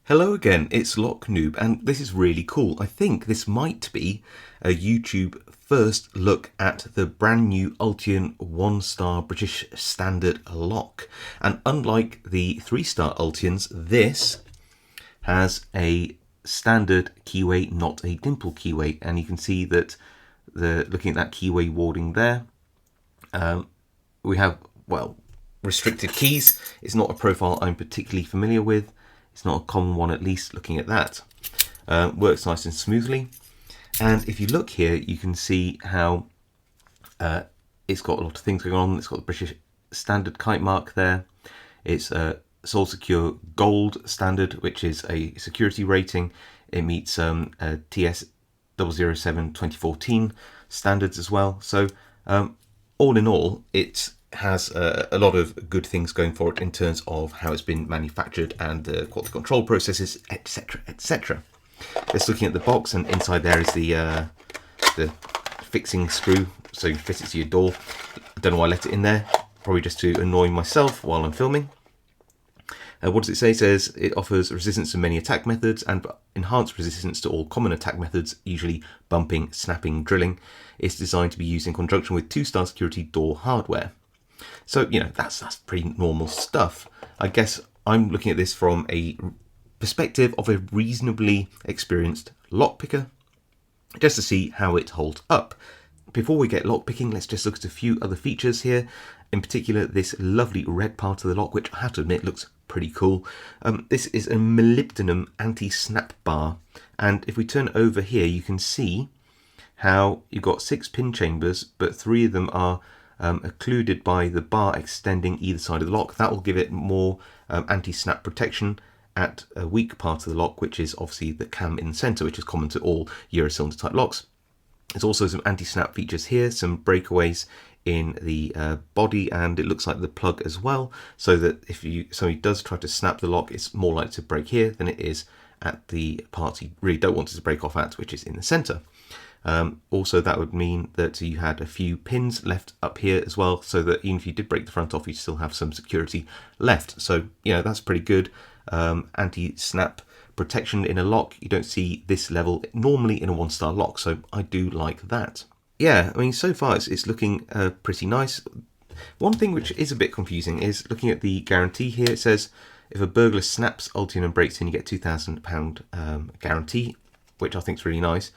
Hello again, it's Noob, and this is really cool. I think this might be a YouTube first look at the brand new Ultion 1-star British standard lock. And unlike the 3-star Ultions, this has a standard keyway, not a dimple keyway. And you can see that looking at that keyway warding there, we have, well, restricted keys. It's not a profile I'm particularly familiar with. It's not a common one, at least looking at that. Works nice and smoothly. And if you look here, you can see how it's got a lot of things going on. It's got the British standard kite mark there. It's a Sole Secure Gold standard, which is a security rating. It meets TS 007 2014 standards as well. So all in all, it's has a lot of good things going for it in terms of how it's been manufactured and the quality control processes, etc, etc. Just looking at the box, and inside there is the fixing screw, so you fit it to your door. I don't know why I left it in there, probably just to annoy myself while I'm filming. What does it say? It says it offers resistance to many attack methods and enhanced resistance to all common attack methods, usually bumping, snapping, drilling. It's designed to be used in conjunction with 2-star security door hardware. So, you know, that's pretty normal stuff. I guess I'm looking at this from a perspective of a reasonably experienced lockpicker, just to see how it holds up. Before we get lockpicking, let's just look at a few other features here. In particular, this lovely red part of the lock, which I have to admit looks pretty cool. This is a molybdenum anti-snap bar. And if we turn over here, you can see how you've got 6 pin chambers, but 3 of them are occluded by the bar extending either side of the lock. That will give it more anti-snap protection at a weak part of the lock, which is obviously the cam in the center, which is common to all Eurocylinder type locks. There's also some anti-snap features here, some breakaways in the body, and it looks like the plug as well, so that if somebody does try to snap the lock, it's more likely to break here than it is at the parts you really don't want it to break off at, which is in the center. Also, that would mean that you had a few pins left up here as well, so that even if you did break the front off, you still have some security left. So, you know, that's pretty good. Anti-snap protection in a lock. You don't see this level normally in a 1-star lock, so I do like that. Yeah, I mean, so far it's looking pretty nice. One thing which is a bit confusing is looking at the guarantee here. It says if a burglar snaps Ultion and breaks in, you get £2,000 guarantee, which I think is really nice.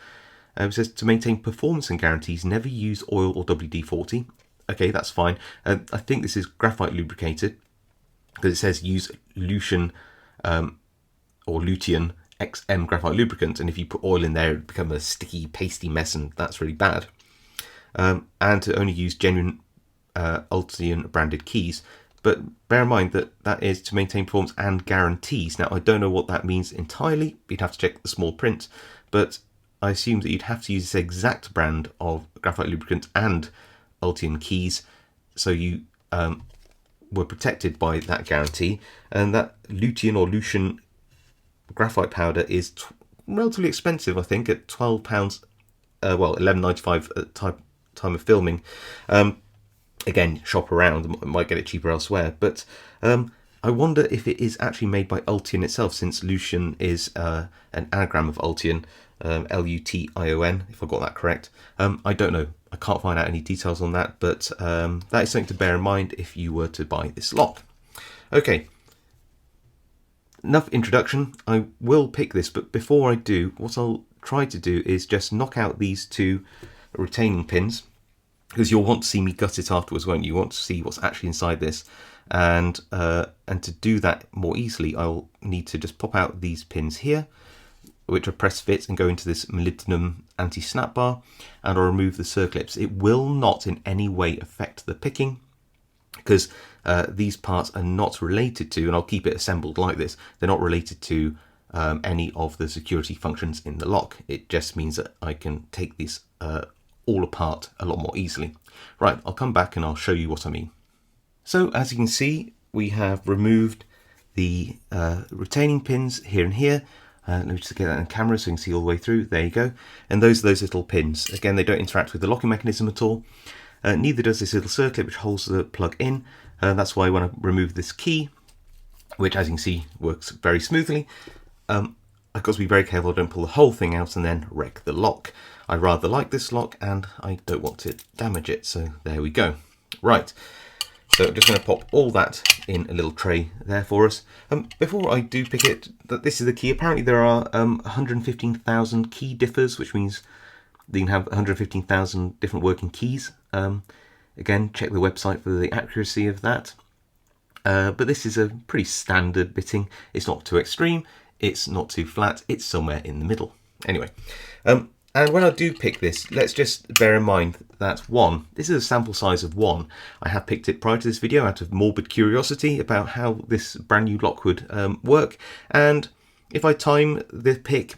It says to maintain performance and guarantees, never use oil or WD-40. Okay, that's fine. I think this is graphite lubricated, because it says use Lucien or Lutein XM graphite lubricant, and if you put oil in there, it would become a sticky, pasty mess, and that's really bad. And to only use genuine Ultion branded keys. But bear in mind that that is to maintain performance and guarantees. Now, I don't know what that means entirely. You'd have to check the small print, but I assume that you'd have to use this exact brand of graphite lubricant and Ultion keys, so you were protected by that guarantee. And that Lutein or Lucien graphite powder is relatively expensive, I think, at £12, well, £11.95 at time of filming. Again, shop around, might get it cheaper elsewhere, but I wonder if it is actually made by Ultion itself, since Lucien is an anagram of Ultion, Lution, if I got that correct. I don't know. I can't find out any details on that, but that is something to bear in mind if you were to buy this lock. Okay, enough introduction. I will pick this, but before I do, what I'll try to do is just knock out these 2 retaining pins, because you'll want to see me gut it afterwards, won't you? You want to see what's actually inside this, and to do that more easily, I'll need to just pop out these pins here, which are press fit and go into this molybdenum anti-snap bar, and I'll remove the circlips. It will not in any way affect the picking, because these parts are not related to, and I'll keep it assembled like this, they're not related to any of the security functions in the lock. It just means that I can take these all apart a lot more easily. Right, I'll come back and I'll show you what I mean. So as you can see, we have removed the retaining pins here and here. Let me just get that on camera so you can see all the way through. There you go. And those are those little pins. Again, they don't interact with the locking mechanism at all. Neither does this little circlip which holds the plug in. That's why when I remove this key, which as you can see works very smoothly, I've got to be very careful I don't pull the whole thing out and then wreck the lock. I rather like this lock and I don't want to damage it, so there we go. Right, so I'm just going to pop all that in a little tray there for us. Before I do pick it, this is the key. Apparently there are 115,000 key differs, which means you can have 115,000 different working keys. Again, check the website for the accuracy of that. But this is a pretty standard bitting. It's not too extreme, it's not too flat, it's somewhere in the middle. Anyway, and when I do pick this, let's just bear in mind that this is a sample size of 1. I have picked it prior to this video out of morbid curiosity about how this brand new lock would work. And if I time the pick,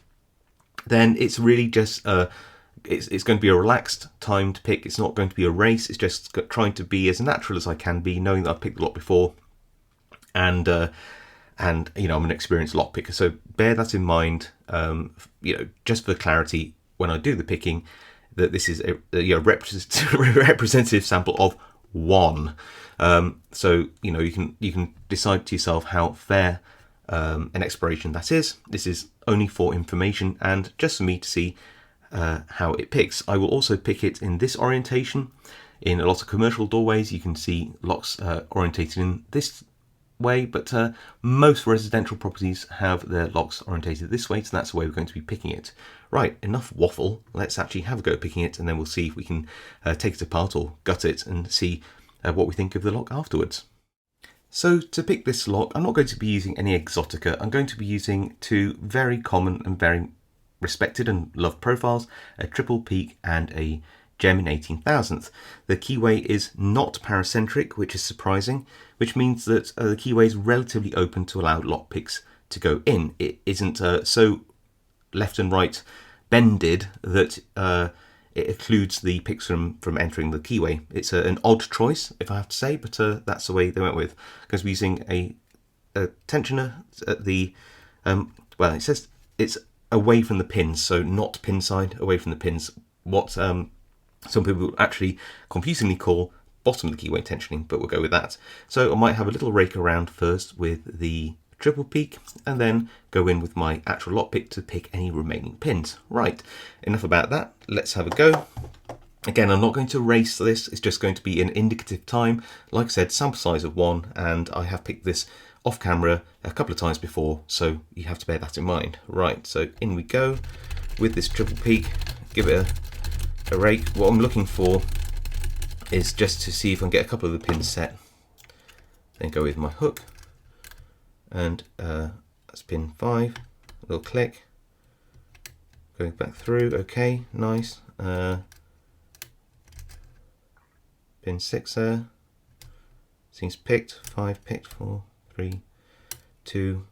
then it's really just it's going to be a relaxed timed pick. It's not going to be a race. It's just trying to be as natural as I can be, knowing that I've picked the lock before, and you know, I'm an experienced lock picker. So bear that in mind. You know, just for clarity, when I do the picking, that this is a representative sample of 1. So you know, you can decide to yourself how fair an exploration that is. This is only for information and just for me to see how it picks. I will also pick it in this orientation. In a lot of commercial doorways you can see locks orientated in this way, but most residential properties have their locks orientated this way, so that's the way we're going to be picking it. Right, enough waffle, let's actually have a go at picking it, and then we'll see if we can take it apart or gut it and see what we think of the lock afterwards. So to pick this lock, I'm not going to be using any exotica. I'm going to be using 2 very common and very respected and loved profiles, a triple peak and a gem in 18,000th. The keyway is not paracentric, which is surprising, which means that the keyway is relatively open to allow lock picks to go in. It isn't so left and right bended that it occludes the picks from entering the keyway. It's an odd choice, if I have to say, but that's the way they went with. Because we're using a tensioner at the well, it says it's away from the pins, so not pin side, away from the pins. What some people actually confusingly call bottom of the keyway tensioning, but we'll go with that. So I might have a little rake around first with the triple peak and then go in with my actual lock pick to pick any remaining pins. Right, enough about that, let's have a go. Again, I'm not going to race this, it's just going to be an indicative time. Like I said, sample size of 1, and I have picked this off camera a couple of times before, so you have to bear that in mind. Right, so in we go with this triple peak, give it a rake. What I'm looking for is just to see if I can get a couple of the pins set, then go with my hook, and that's pin 5, a little click, going back through, okay, nice. Pin 6 there, seems picked, 5 picked, 4, 3, 2,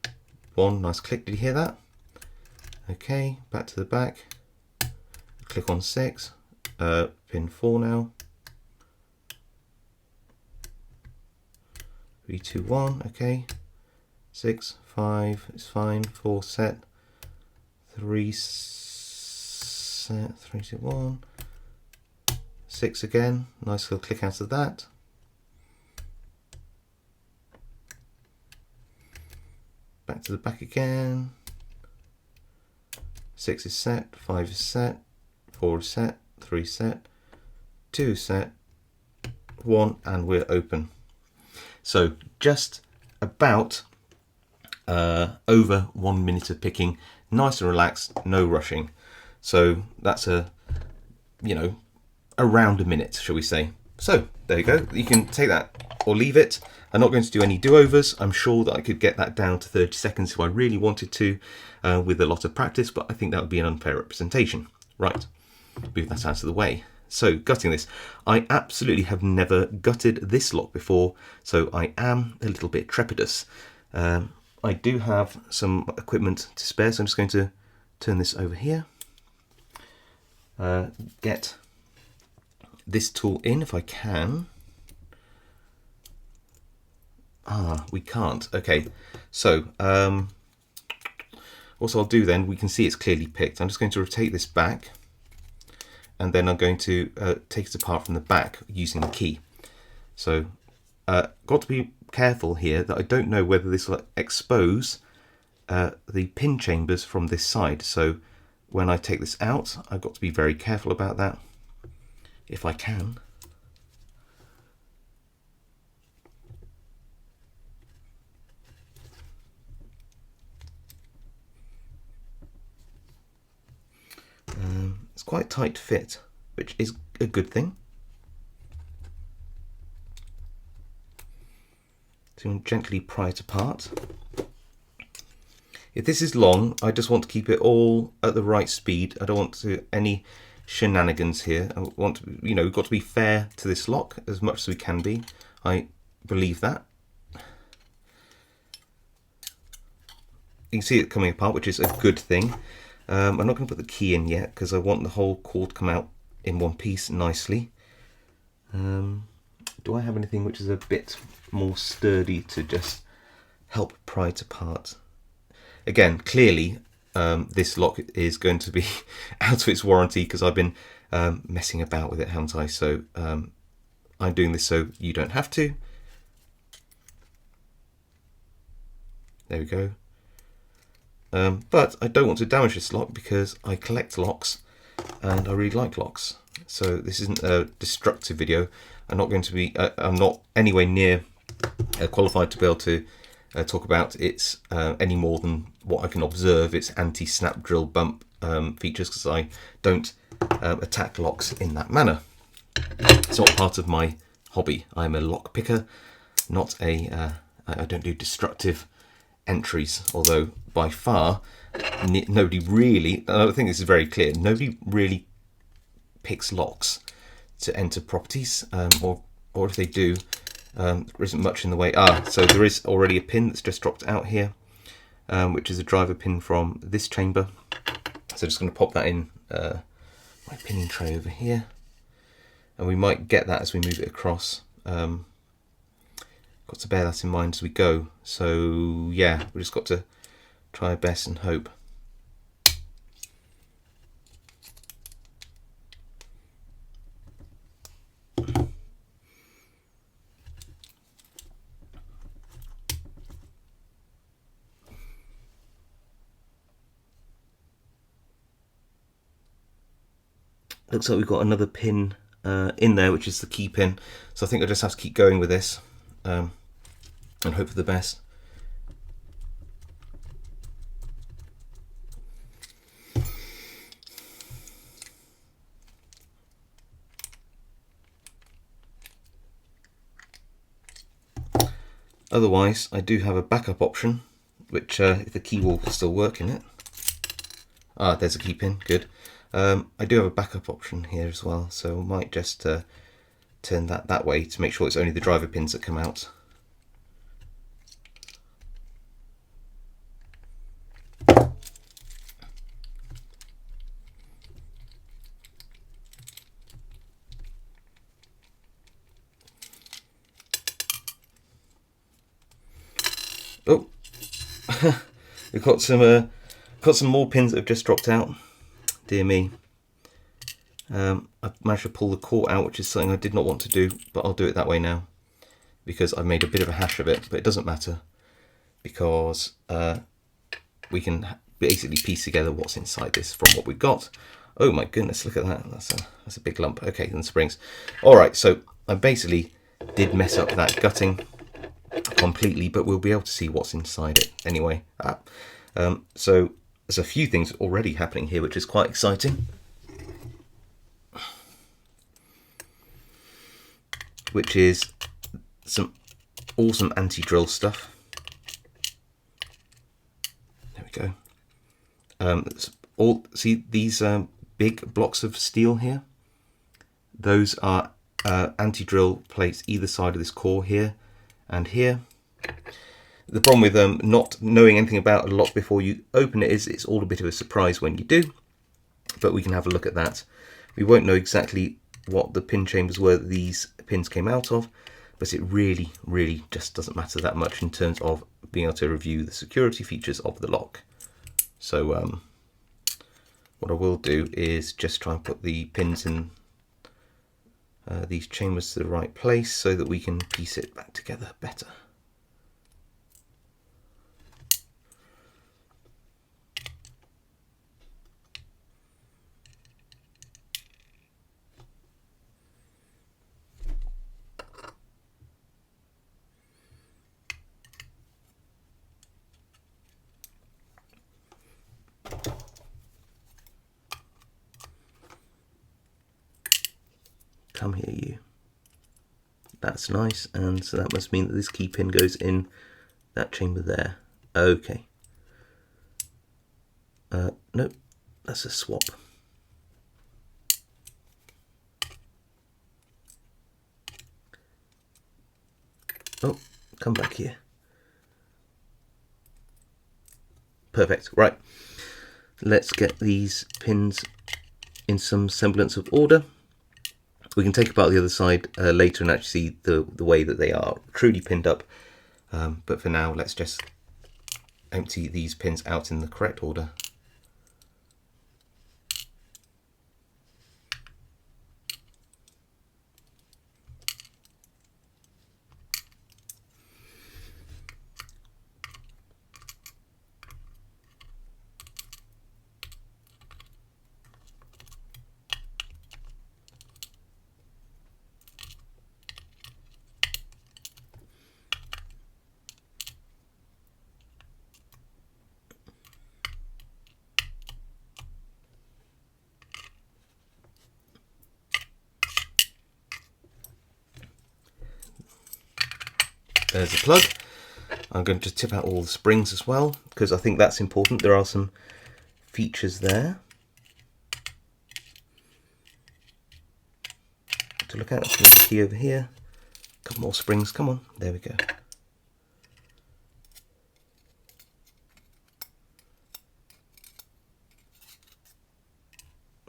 1, nice click, did you hear that? Okay, back to the back, click on 6, pin 4 now, 3, 2, 1, okay, 6, 5, it's fine, 4 set, 3 set, 3, 2, 1, 6 again, nice little click out of that. Back to the back again, 6 is set, 5 is set, 4 is set, 3 set, 2 set, 1, and we're open. So just about over 1 minute of picking, nice and relaxed, no rushing. So that's around a minute, shall we say. So there you go, you can take that or leave it. I'm not going to do any do-overs. I'm sure that I could get that down to 30 seconds if I really wanted to with a lot of practice, but I think that would be an unfair representation. Right, move that out of the way. So gutting this, I absolutely have never gutted this lock before, so I am a little bit trepidous. I do have some equipment to spare, so I'm just going to turn this over here. Get this tool in if I can. We can't. Okay, so what I'll do then, we can see it's clearly picked. I'm just going to rotate this back, and then I'm going to take it apart from the back using the key. So got to be careful here that I don't know whether this will expose the pin chambers from this side. So when I take this out, I've got to be very careful about that, if I can. It's quite tight fit, which is a good thing. So you gently pry it apart. If this is long, I just want to keep it all at the right speed. I don't want to any shenanigans here. I want to, you know, we've got to be fair to this lock as much as we can be. I believe that. You can see it coming apart, which is a good thing. I'm not going to put the key in yet because I want the whole cord to come out in one piece nicely. Do I have anything which is a bit more sturdy to just help pry it apart? Again, clearly this lock is going to be out of its warranty because I've been messing about with it, haven't I? So I'm doing this so you don't have to. There we go. But I don't want to damage this lock because I collect locks and I really like locks. So this isn't a destructive video. I'm not going to be, I'm not anywhere near qualified to be able to talk about its any more than what I can observe its anti-snap drill bump features, because I don't attack locks in that manner. It's not part of my hobby. I'm a lock picker, not a, I don't do destructive entries, although by far nobody really, I think this is very clear, nobody really picks locks to enter properties, or if they do, there isn't much in the way. So there is already a pin that's just dropped out here, which is a driver pin from this chamber. So just going to pop that in my pinning tray over here, and we might get that as we move it across. Got to bear that in mind as we go. So yeah, we just got to try our best and hope. Looks like we've got another pin in there, which is the key pin. So I think I just have to keep going with this and hope for the best. Otherwise, I do have a backup option, which if the key will still work in it. There's a key pin, good. I do have a backup option here as well, so I might just turn that way to make sure it's only the driver pins that come out. Oh, we've got some more pins that have just dropped out. Dear me. I've managed to pull the core out, which is something I did not want to do, but I'll do it that way now because I've made a bit of a hash of it, but it doesn't matter because we can basically piece together what's inside this from what we've got. Oh my goodness, look at that. That's a big lump. Okay, then springs. All right, so I basically did mess up that gutting completely, but we'll be able to see what's inside it anyway. So there's a few things already happening here, which is quite exciting. Which is some awesome anti-drill stuff. There we go. See these big blocks of steel here? Those are anti-drill plates either side of this core here and here. The problem with not knowing anything about a lock before you open it is it's all a bit of a surprise when you do, but we can have a look at that. We won't know exactly what the pin chambers were that these pins came out of, but it really just doesn't matter that much in terms of being able to review the security features of the lock. So what I will do is just try and put the pins in these chambers to the right place so that we can piece it back together better. Come here, you. That's nice, and so that must mean that this key pin goes in that chamber there. Okay. Nope, that's a swap. Oh, come back here. Perfect, right. Let's get these pins in some semblance of order. We can take apart the other side later and actually see the way that they are truly pinned up. But for now, let's just empty these pins out in the correct order. There's the plug. I'm going to just tip out all the springs as well, because I think that's important. There are some features there to look at. There's a key over here. A couple more springs. Come on. There we go.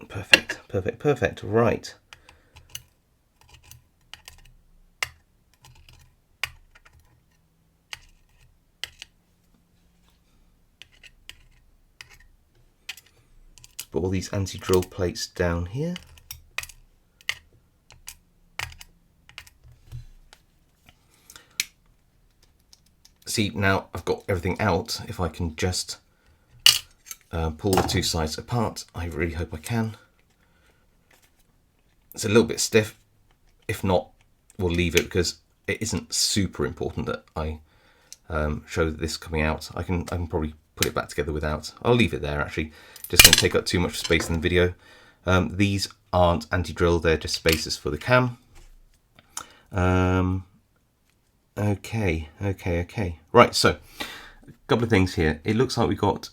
Perfect. Perfect. Perfect. Right. Put all these anti-drill plates down here. See, now I've got everything out. If I can just pull the two sides apart, I really hope I can. It's a little bit stiff. If not, we'll leave it because it isn't super important that I show this coming out. I can probably put it back together without. I'll leave it there actually. Just going to take up too much space in the video. These aren't anti-drill, they're just spacers for the cam. Okay. Right, so a couple of things here. It looks like we've got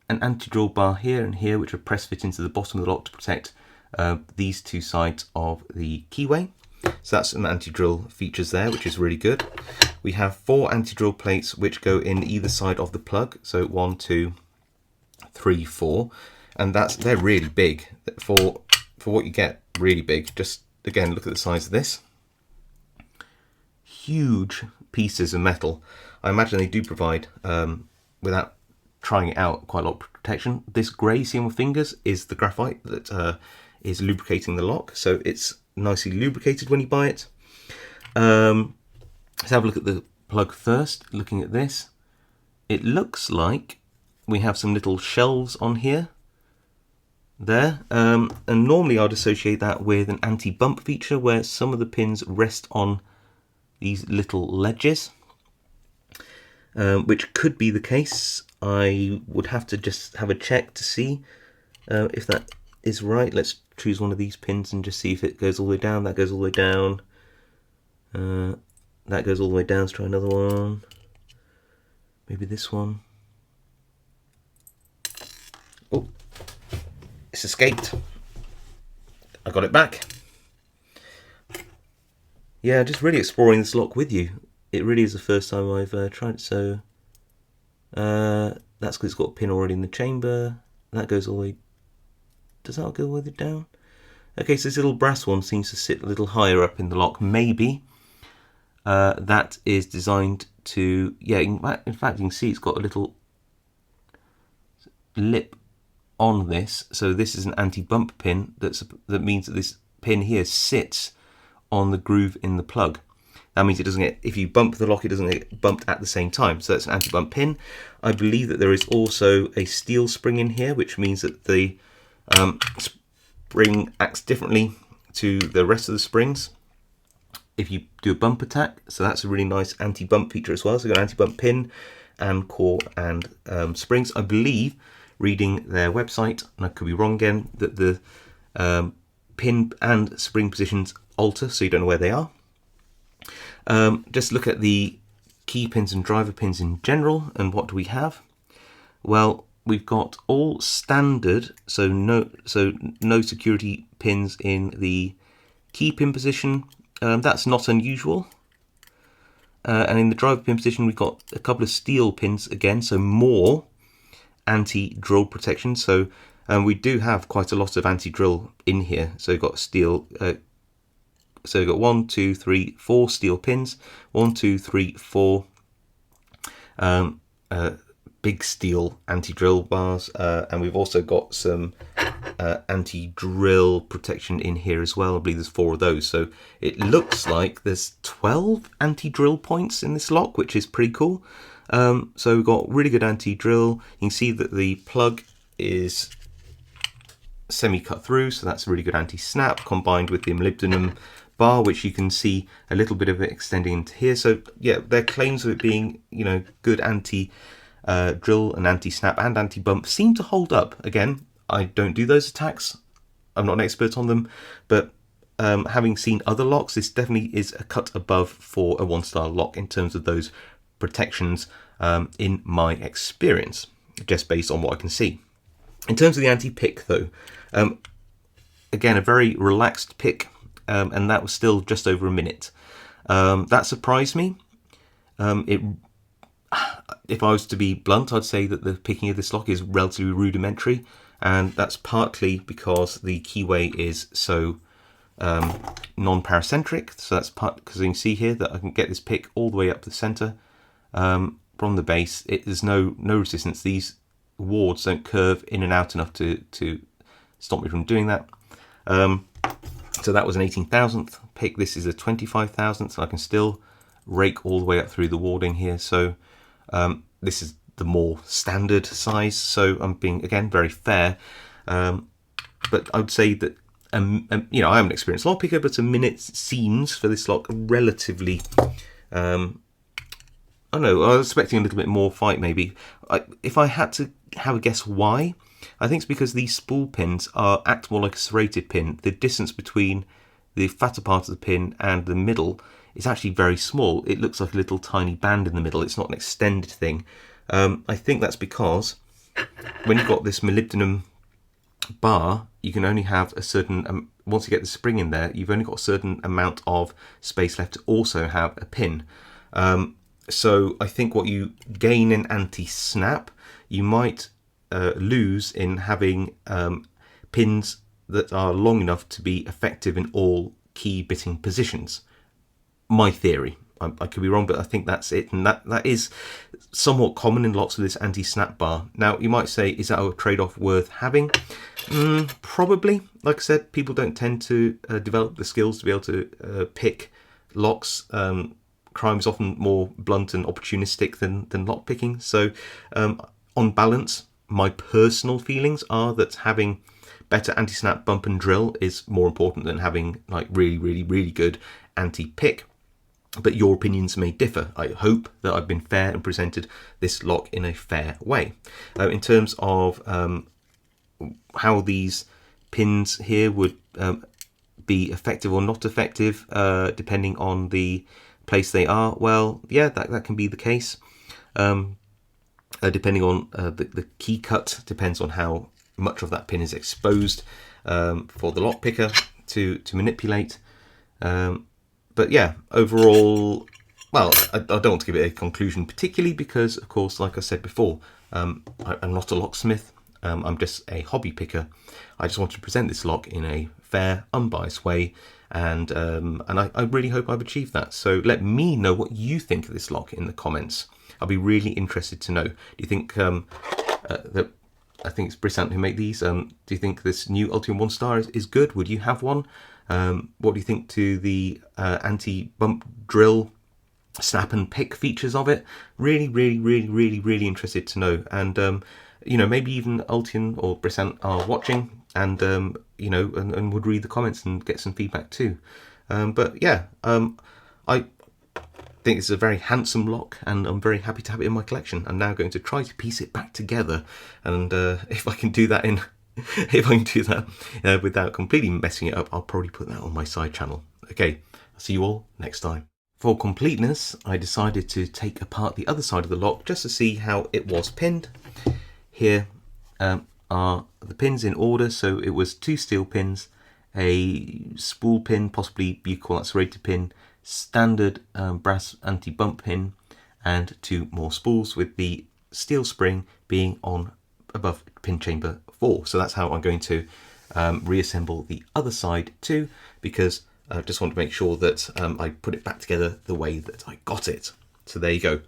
an anti-drill bar here and here, which are press fit into the bottom of the lock to protect these two sides of the keyway. So that's some anti-drill features there, which is really good. We have 4 anti-drill plates which go in either side of the plug. So 1, 2, 3, 4, and they're really big for what you get. Really big. Just again, look at the size of this. Huge pieces of metal. I imagine they do provide, without trying it out, quite a lot of protection. This grey, see on my fingers, is the graphite that is lubricating the lock, so it's nicely lubricated when you buy it. Let's have a look at the plug first. Looking at this, it looks like we have some little shelves on here, there, and normally I'd associate that with an anti-bump feature where some of the pins rest on these little ledges, which could be the case. I would have to just have a check to see if that is right. Let's choose one of these pins and just see if it goes all the way down. That goes all the way down. That goes all the way down. Let's try another one. Maybe this one. Oh, it's escaped. I got it back. Yeah, just really exploring this lock with you. It really is the first time I've tried it. So that's because it's got a pin already in the chamber. That goes all the way. Does that go all the way down? Okay, so this little brass one seems to sit a little higher up in the lock. Maybe that is designed to, yeah, in fact you can see it's got a little lip on this. So this is an anti-bump pin that means that this pin here sits on the groove in the plug. That means it doesn't get, if you bump the lock, it doesn't get bumped at the same time. So that's an anti-bump pin. I believe that there is also a steel spring in here, which means that the spring acts differently to the rest of the springs if you do a bump attack. So that's a really nice anti-bump feature as well. So you've got an anti-bump pin and core and springs. I believe, reading their website, and I could be wrong again, that the pin and spring positions alter, so you don't know where they are. Just look at the key pins and driver pins in general, and what do we have? Well, we've got all standard, so no security pins in the key pin position. That's not unusual. And in the driver pin position, we've got a couple of steel pins again, so more anti-drill protection. So we do have quite a lot of anti-drill in here. So we've got steel. So we've got 1, 2, 3, 4 steel pins. 1, 2, 3, 4 big steel anti-drill bars, and we've also got some anti-drill protection in here as well. I believe there's 4 of those, so it looks like there's 12 anti-drill points in this lock, which is pretty cool. So we've got really good anti-drill. You can see that the plug is semi-cut through, so that's a really good anti-snap, combined with the molybdenum bar, which you can see a little bit of it extending into here. So yeah, their claims of it being, you know, good anti-drill and anti-snap and anti-bump seem to hold up. Again, I don't do those attacks, I'm not an expert on them, but having seen other locks, this definitely is a cut above for a 1-star lock in terms of those protections, in my experience, just based on what I can see. In terms of the anti-pick though, again, a very relaxed pick, and that was still just over a minute. That surprised me. If I was to be blunt, I'd say that the picking of this lock is relatively rudimentary, and that's partly because the keyway is so non-paracentric. So that's part because you can see here that I can get this pick all the way up to the center from the base. There's no resistance. These wards don't curve in and out enough to stop me from doing that. So that was an 18,000th pick. This is a 25,000th, so I can still rake all the way up through the warding here. So this is the more standard size, so I'm being, again, very fair. But I would say that, you know, I am an experienced lock picker, but a minute seems for this lock relatively, I don't know, I was expecting a little bit more fight maybe. If I had to have a guess why, I think it's because these spool pins act more like a serrated pin. The distance between the fatter part of the pin and the middle is actually very small. It looks like a little tiny band in the middle. It's not an extended thing. I think that's because when you've got this molybdenum bar, you can only have a certain, once you get the spring in there, you've only got a certain amount of space left to also have a pin. So I think what you gain in anti-snap, you might lose in having pins that are long enough to be effective in all key bitting positions. My theory. I could be wrong, but I think that's it, and that is somewhat common in lots of this anti-snap bar. Now, you might say, is that a trade-off worth having? Probably. Like I said, people don't tend to develop the skills to be able to pick locks. Crime is often more blunt and opportunistic than lock picking. So, on balance, my personal feelings are that having better anti-snap, bump and drill is more important than having like really good anti-pick. But your opinions may differ. I hope that I've been fair and presented this lock in a fair way. In terms of how these pins here would be effective or not effective, depending on the place they are, well, yeah, that can be the case. Depending on the key cut, depends on how much of that pin is exposed for the lock picker to manipulate. But yeah, overall, well, I don't want to give it a conclusion particularly because, of course, like I said before, I'm not a locksmith. I'm just a hobby picker. I just want to present this lock in a fair, unbiased way, and I really hope I've achieved that. So let me know what you think of this lock in the comments. I'll be really interested to know. Do you think that I think it's Brisant who make these? Do you think this new Ultion 1-star is good? Would you have one? What do you think to the anti-bump drill snap and pick features of it? Really interested to know. And you know, maybe even Ultion or Brisant are watching, and you know, and would read the comments and get some feedback too. But yeah, I think it's a very handsome lock, and I'm very happy to have it in my collection. I'm now going to try to piece it back together, and if I can do that in if I can do that without completely messing it up, I'll probably put that on my side channel. Okay, I'll see you all next time. For completeness, I decided to take apart the other side of the lock just to see how it was pinned. Here are the pins in order. So it was 2 steel pins, a spool pin, possibly buccal serrated pin, standard brass anti-bump pin, and 2 more spools, with the steel spring being on above pin chamber 4. So that's how I'm going to reassemble the other side too, because I just want to make sure that I put it back together the way that I got it. So there you go.